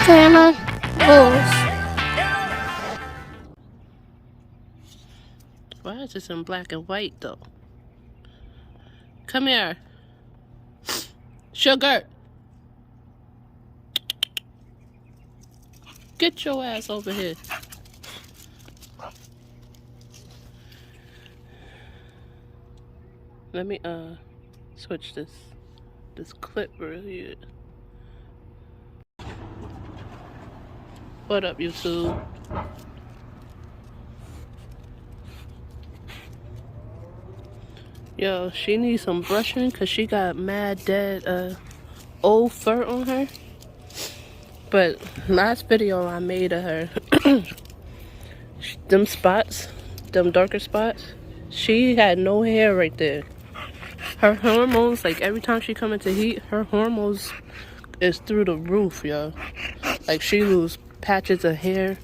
camera rolls. Why is this in black and white though? Come here. Sugar. Get your ass over here. Let me switch this clip real here. What up, YouTube? Yo, she needs some brushing because she got mad dead old fur on her. But last video I made of her, them spots, them darker spots, she had no hair right there. Her hormones, like every time she come into heat, her hormones is through the roof, yo. Like she lose patches of hair,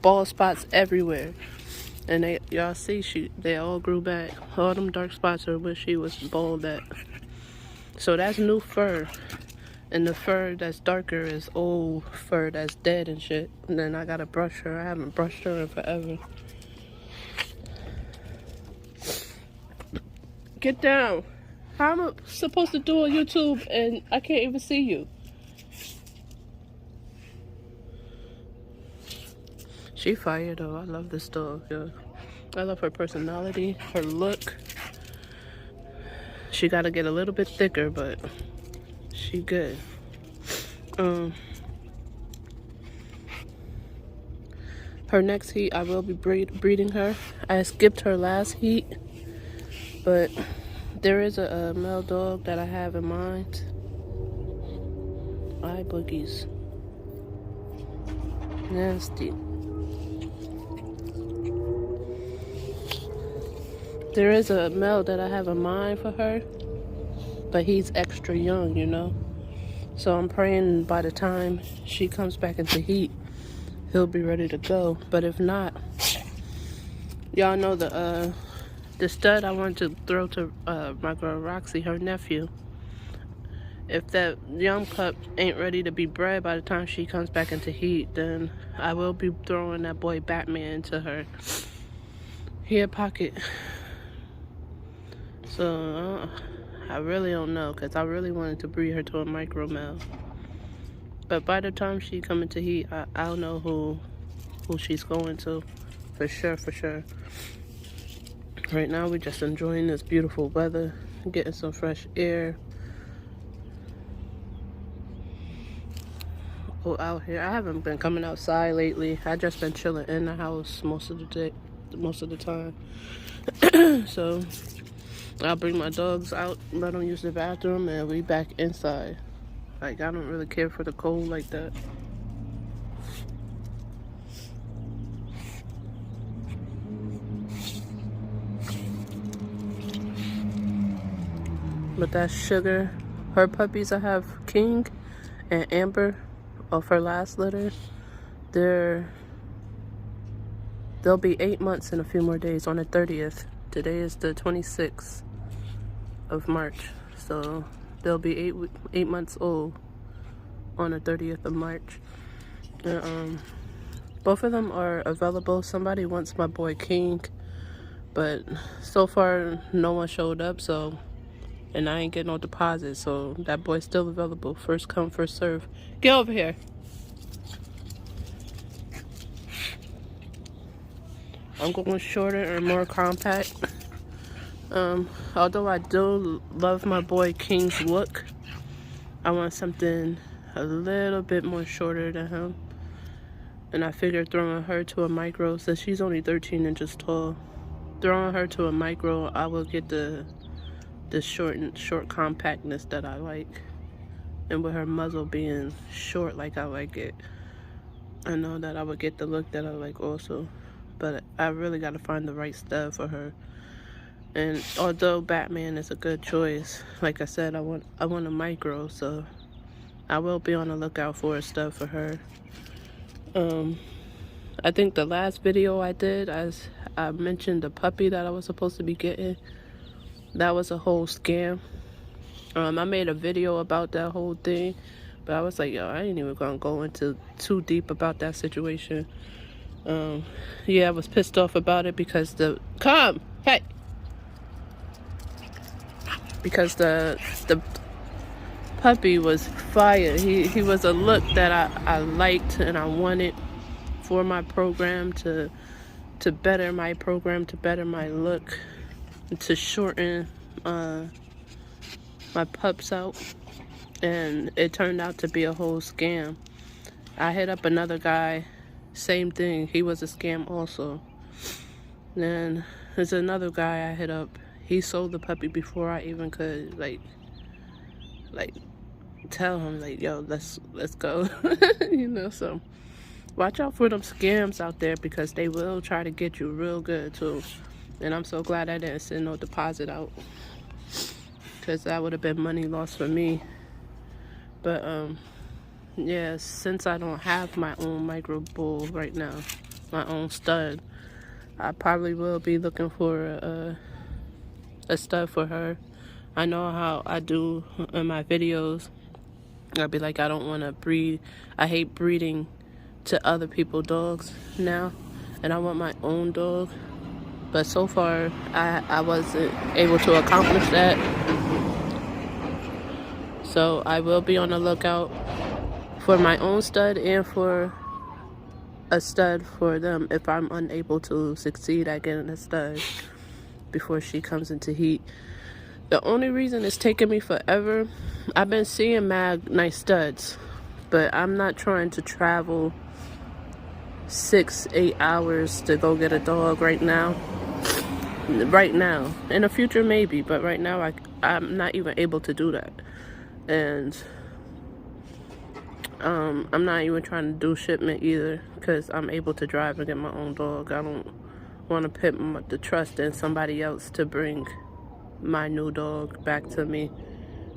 bald spots everywhere. And y'all see, they all grew back. All them dark spots are where she was bald at. So that's new fur. And the fur that's darker is old fur that's dead and shit. And then I gotta brush her. I haven't brushed her in forever. Get down. How am I supposed to do a YouTube and I can't even see you? She fire though. I love this dog, yo. I love her personality, her look. She gotta get a little bit thicker, but she good. Her next heat, I will be breeding her. I skipped her last heat, but there is a male dog that I have in mind. Eye boogies. Nasty. There is a male that I have in mind for her, but he's extra young, you know. So I'm praying by the time she comes back into heat, he'll be ready to go. But if not, y'all know the stud I wanted to throw to my girl Roxy, her nephew. If that young pup ain't ready to be bred by the time she comes back into heat, then I will be throwing that boy Batman to her. Here, pocket. So I really don't know, because I really wanted to breed her to a micro male. But by the time she come into heat, I'll know who she's going to. For sure. Right now we're just enjoying this beautiful weather, getting some fresh air. Oh, out here. I haven't been coming outside lately. I just been chilling in the house most of the time. So I'll bring my dogs out, let them use the bathroom, and we back inside. Like, I don't really care for the cold like that. But that's Sugar. Her puppies, I have King and Amber of her last litter. They'll be 8 months in a few more days on the 30th. Today is the 26th of March. So they'll be 8 months old on the 30th of March. And, both of them are available. Somebody wants my boy King, but so far no one showed up, so, and I ain't getting no deposit, so that boy's still available. First come, first serve. Get over here. I'm going shorter and more compact. Although I do love my boy King's look, I want something a little bit more shorter than him. And I figured throwing her to a micro, since she's only 13 inches tall, throwing her to a micro, I will get the short compactness that I like. And with her muzzle being short like I like it, I know that I would get the look that I like also. But I really got to find the right stud for her. And although Batman is a good choice, like I said, I want a micro, so I will be on the lookout for a stud for her. I think the last video I did, as I mentioned the puppy that I was supposed to be getting, that was a whole scam. I made a video about that whole thing, But I was like, yo, I ain't even gonna go into too deep about that situation. Yeah, I was pissed off about it because the puppy was fire. He was a look that I liked and I wanted for my program, to better my program, to better my look, to shorten my pups out. And it turned out to be a whole scam. I hit up another guy, same thing. He was a scam also. Then there's another guy I hit up. He sold the puppy before I even could like tell him like, yo, let's go. You know, so watch out for them scams out there, because they will try to get you real good too. And I'm so glad I didn't send no deposit out, because that would have been money lost for me. But yeah, since I don't have my own micro bull right now, my own stud, I probably will be looking for a stud for her. I know how I do in my videos. I'll be like, I don't want to breed. I hate breeding to other people's dogs now, and I want my own dog. But so far, I wasn't able to accomplish that. So I will be on the lookout for my own stud and for a stud for them if I'm unable to succeed at getting a stud before she comes into heat. The only reason it's taking me forever, I've been seeing mad nice studs, but I'm not trying to travel 6-8 hours to go get a dog right now. In the future maybe, but right now I'm not even able to do that. And I'm not even trying to do shipment either, because I'm able to drive and get my own dog. I don't want to put the trust in somebody else to bring my new dog back to me.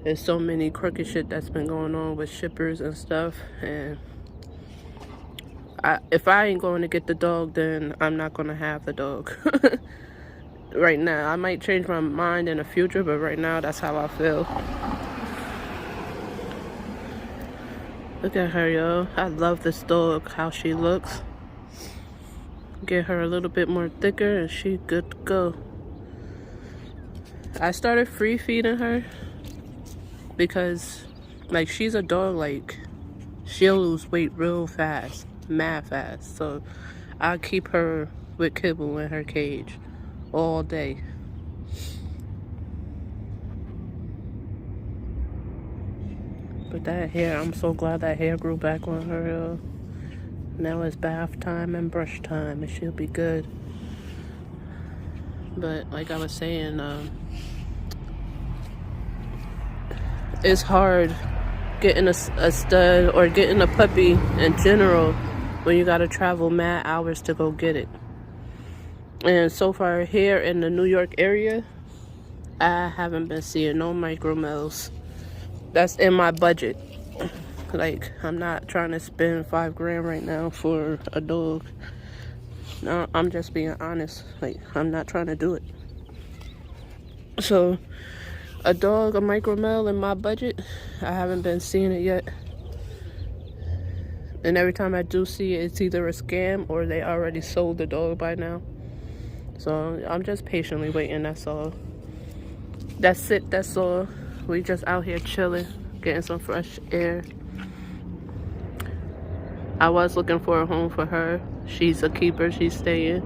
There's so many crooked shit that's been going on with shippers and stuff, and if I ain't going to get the dog, then I'm not going to have the dog. Right now, I might change my mind in the future, but right now that's how I feel. Look at her, yo. I love this dog, how she looks. Get her a little bit more thicker and she good to go. I started free feeding her because like she's a dog, like she'll lose weight real fast, mad fast. So I keep her with kibble in her cage all day. But that hair, I'm so glad that hair grew back on her. Now it's bath time and brush time, and she'll be good. But like I was saying, it's hard getting a stud or getting a puppy in general when you gotta travel mad hours to go get it. And so far here in the New York area, I haven't been seeing no micro males. That's in my budget. Like, I'm not trying to spend $5 grand right now for a dog. No, I'm just being honest. Like, I'm not trying to do it. So a dog, a micro male in my budget, I haven't been seeing it yet. And every time I do see it, it's either a scam or they already sold the dog by now. So I'm just patiently waiting, that's all. That's it, that's all. We just out here chilling, getting some fresh air. I was looking for a home for her. She's a keeper, she's staying.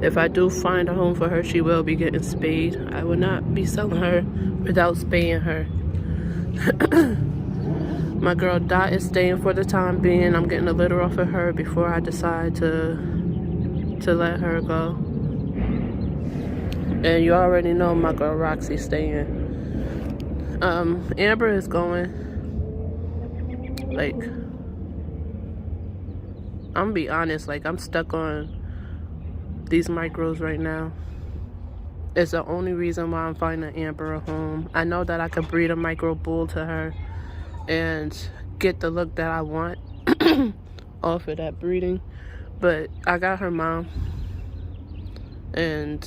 If I do find a home for her, she will be getting spayed. I will not be selling her without spaying her. My girl Dot is staying for the time being. I'm getting a litter off of her before I decide to let her go. And you already know my girl Roxy staying. Amber is going. Like, I'm gonna be honest, like, I'm stuck on these micros right now. It's the only reason why I'm finding Amber a home. I know that I could breed a micro bull to her and get the look that I want off of that breeding, but I got her mom, and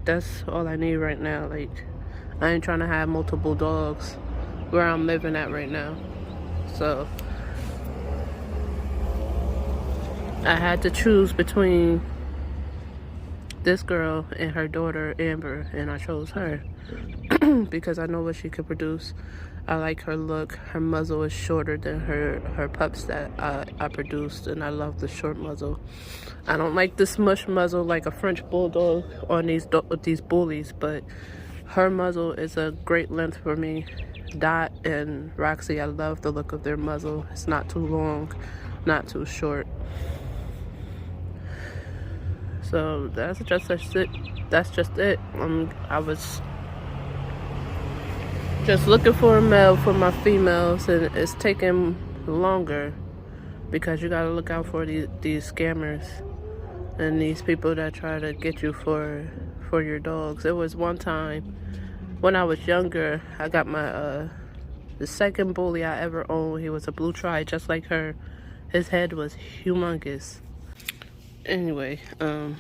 that's all I need right now. Like, I ain't trying to have multiple dogs where I'm living at right now. So I had to choose between this girl and her daughter Amber, and I chose her because I know what she could produce. I like her look. Her muzzle is shorter than her pups that I produced, and I love the short muzzle. I don't like the smush muzzle like a French bulldog on these bullies, but her muzzle is a great length for me. Dot and Roxy, I love the look of their muzzle. It's not too long, not too short. So that's just it. That's just it. I was just looking for a male for my females, and it's taking longer because you gotta look out for these scammers and these people that try to get you for your dogs. It was one time when I was younger, I got my the second bully I ever owned. He was a blue tri, just like her. His head was humongous. Anyway, I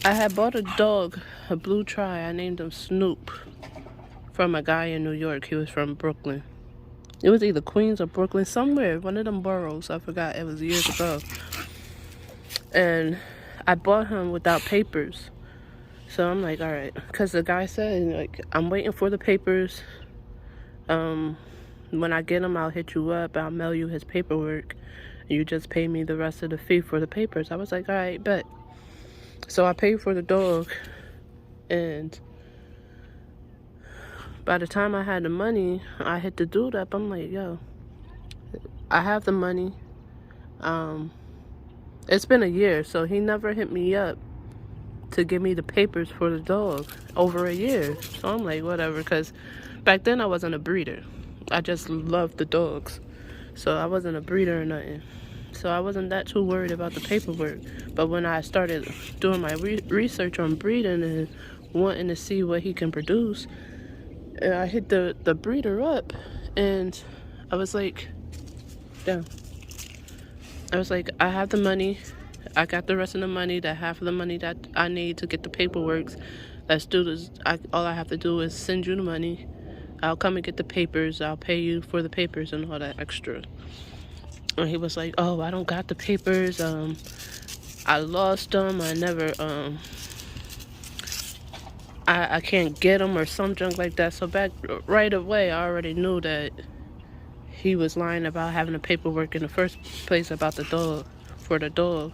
had bought a dog, a blue tri. I named him Snoop, from a guy in New York. He was from Brooklyn. It was either Queens or Brooklyn, somewhere, one of them boroughs. I forgot. It was years ago. And I bought him without papers. So I'm like, all right. Because the guy said, like, I'm waiting for the papers. When I get him, I'll hit you up. I'll mail you his paperwork. You just pay me the rest of the fee for the papers. I was like, all right, bet. So I paid for the dog. And by the time I had the money, I hit the dude up. I'm like, yo, I have the money. It's been a year, so he never hit me up to give me the papers for the dog. Over a year. So I'm like, whatever, because back then I wasn't a breeder. I just loved the dogs. So I wasn't a breeder or nothing. So I wasn't that too worried about the paperwork. But when I started doing my research on breeding and wanting to see what he can produce, I hit the breeder up, and I was like, damn. I was like, I have the money. I got the rest of the money, that half of the money that I need to get the paperwork. Let's do this. All I have to do is send you the money. I'll come and get the papers. I'll pay you for the papers and all that extra. And he was like, oh, I don't got the papers. I lost them. I never, I can't get them or some junk like that. So right away, I already knew that he was lying about having the paperwork in the first place about the dog, for the dog.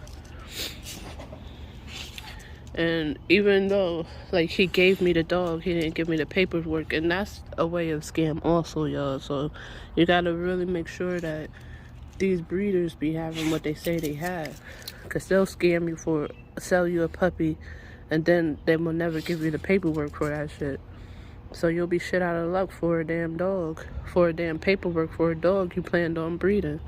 And even though, like, he gave me the dog, he didn't give me the paperwork. And that's a way of scam also, y'all. So you gotta really make sure that these breeders be having what they say they have. Because they'll scam you sell you a puppy, and then they will never give you the paperwork for that shit. So you'll be shit out of luck for a damn dog, for a damn paperwork for a dog you planned on breeding.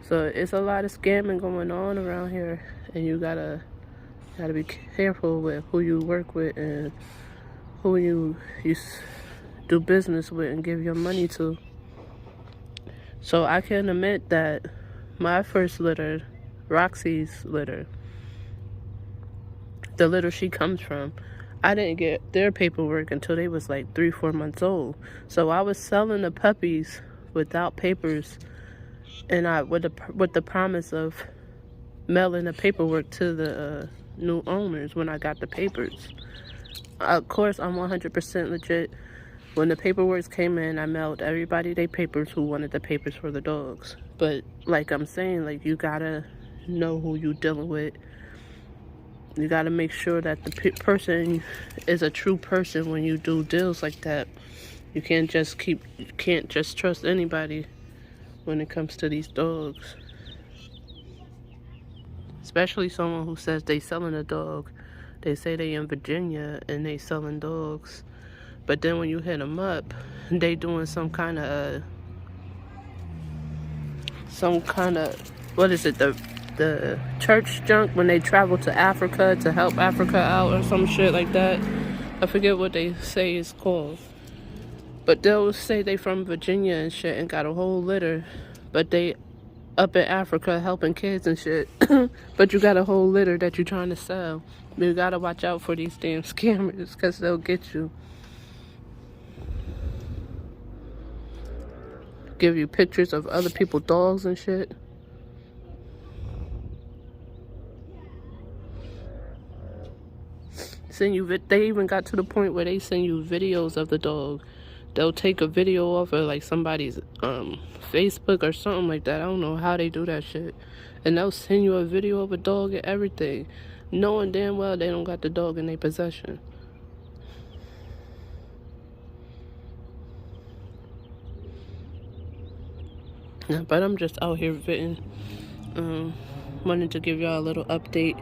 So it's a lot of scamming going on around here, and you gotta be careful with who you work with and who you do business with and give your money to. So I can admit that my first litter, Roxy's litter, the litter she comes from, I didn't get their paperwork until they was like 3-4 months old. So I was selling the puppies without papers, and with the promise of mailing the paperwork to the new owners when I got the papers. Of course, I'm 100% legit. When the paperwork came in, I mailed everybody their papers who wanted the papers for the dogs. But like I'm saying, like, you gotta know who you dealing with. You gotta make sure that the person is a true person when you do deals like that. You can't just trust anybody when it comes to these dogs. Especially someone who says they selling a dog. They say they in Virginia and they selling dogs. But then when you hit them up, they doing some kind of, what is it, the church junk when they travel to Africa to help Africa out or some shit like that. I forget what they say it's called. But they'll say they from Virginia and shit and got a whole litter, but they up in Africa helping kids and shit. But you got a whole litter that you're trying to sell. You gotta watch out for these damn scammers, because they'll get you. Give you pictures of other people's dogs and shit. They even got to the point where they send you videos of the dog. They'll take a video off of like somebody's Facebook or something like that. I don't know how they do that shit. And they'll send you a video of a dog and everything, knowing damn well they don't got the dog in their possession. Yeah, but I'm just out here venting. Wanted to give y'all a little update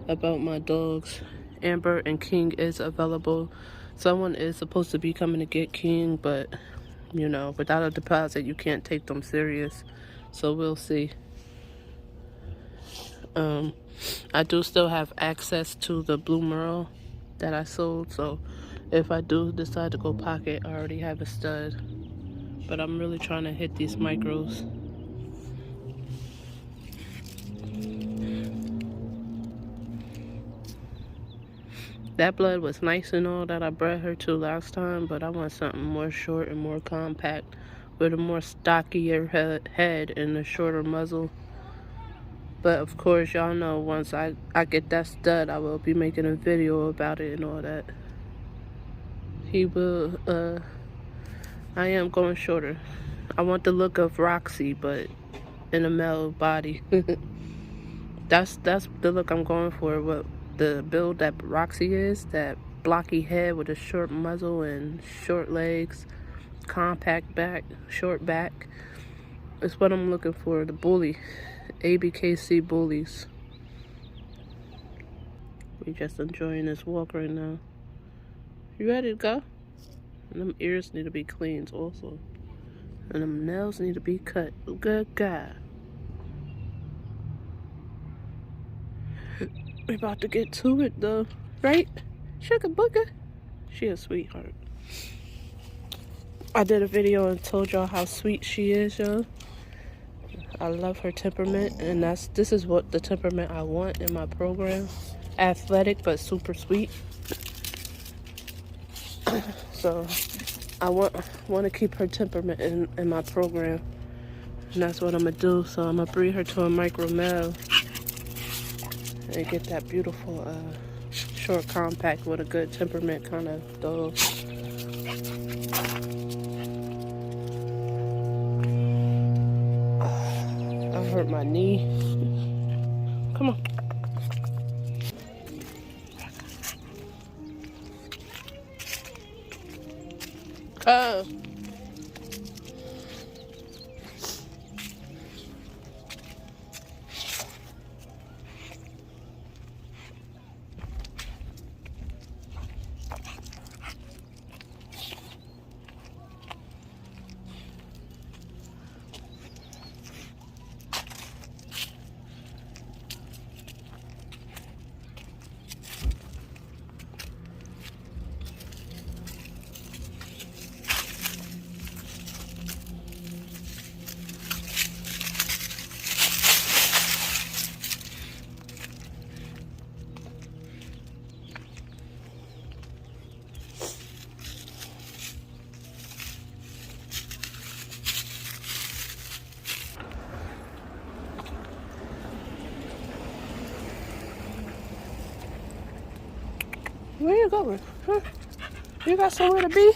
about my dogs. Amber and King is available. Someone is supposed to be coming to get King, but you know, without a deposit you can't take them serious, so we'll see. I do still have access to the Blue Merle that I sold, so if I do decide to go pocket, I already have a stud. But I'm really trying to hit these micros. That blood was nice and all that I bred her to last time, but I want something more short and more compact with a more stockier head and a shorter muzzle. But of course, y'all know once I get that stud, I will be making a video about it and all that. He will, I am going shorter. I want the look of Roxy, but in a male body. That's the look I'm going for. What the build that Roxy is, that blocky head with a short muzzle and short legs, compact back, short back. It's what I'm looking for. The bully, ABKC bullies. We just enjoying this walk right now. You ready to go? And them ears need to be cleaned also. And them nails need to be cut. Good God. We're about to get to it though. Right? Sugar booger. She a sweetheart. I did a video and told y'all how sweet she is, y'all. I love her temperament, and this is what the temperament I want in my program. Athletic but super sweet. So I want to keep her temperament in my program, and that's what I'm gonna do. So I'm gonna breed her to a micro male and get that beautiful short compact with a good temperament kind of dog. I hurt my knee. Come on. Where you going? Huh? You got somewhere to be?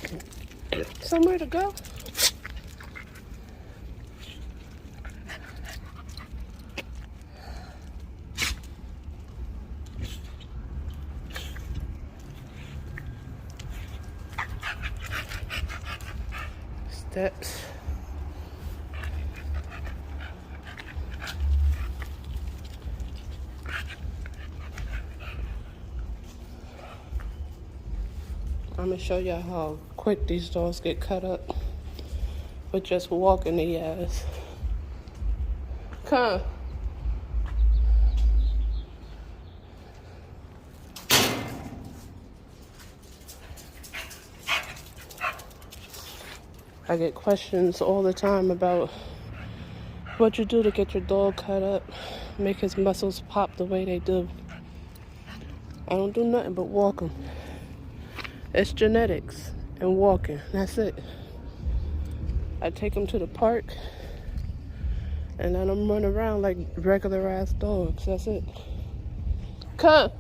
Somewhere to go? Steps. I'm gonna show y'all how quick these dogs get cut up with just walking the ass. Come. I get questions all the time about what you do to get your dog cut up, make his muscles pop the way they do. I don't do nothing but walking. It's genetics and walking. That's it. I take them to the park and let them run around like regular ass dogs. That's it. Come.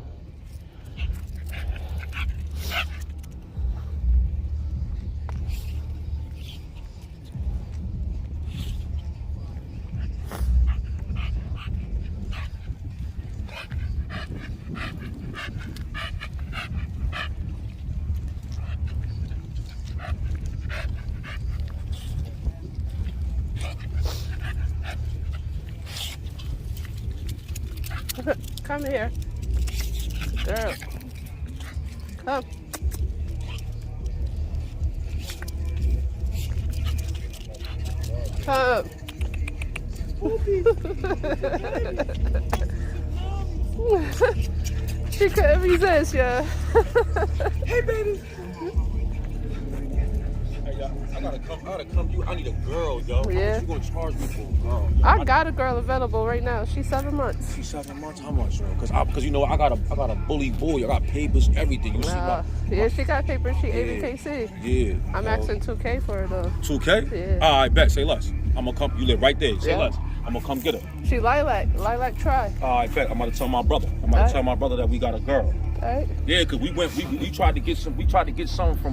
Come here. Girl. Come. Come. She couldn't resist, yeah. Hey, baby. Hey, I gotta come. I need a girl, yo. Yeah. How much you gonna charge me for a girl? Yo? I got a girl available right now. She's 7 months. She's 7 months. How much, yo? Cause you know I got a bully boy. I got papers, everything. You see Yeah, she got papers. She ABKC. Yeah. I'm asking $2K for her though. 2K? Yeah. All right, bet. Say less. I'm gonna come. You live right there. Say Yeah. less. I'm gonna come get her. She lilac try. All right, bet. I'm gonna tell my brother. I'm gonna tell my brother that we got a girl. All right. Yeah, cause we tried to get some. We tried to get some from